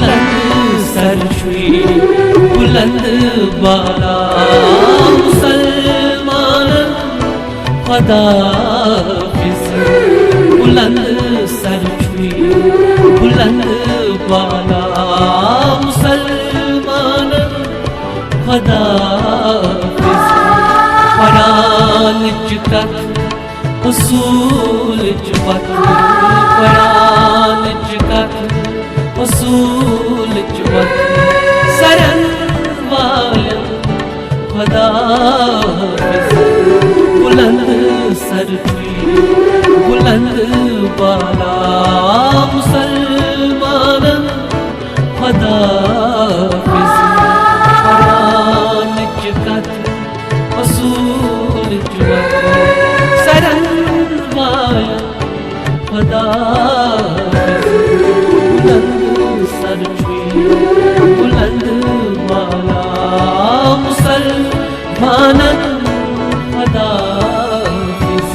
बुलंद सरश्वी बुलंद बाला मुसलमान खुदा हाफिज बुलंद सरश्वी बुलंद बाला मुसलमान खुदा हाफिज कुरान च उसूल च वत कुरान च उसूल च वत सरन वालन खुदा हाफिज बुलंद सरफ़ी बुलंद बाला मुसलमान खुदा हाफिज कुरान च कथ उसूल च वत सरन वालन खुदा बुलंद सरफ़ी बुलंद बाला मुसलमान खुदा हाफिज।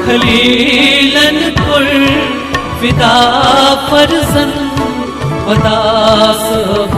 खलीलन कुल फिदा फरजन खुदा सब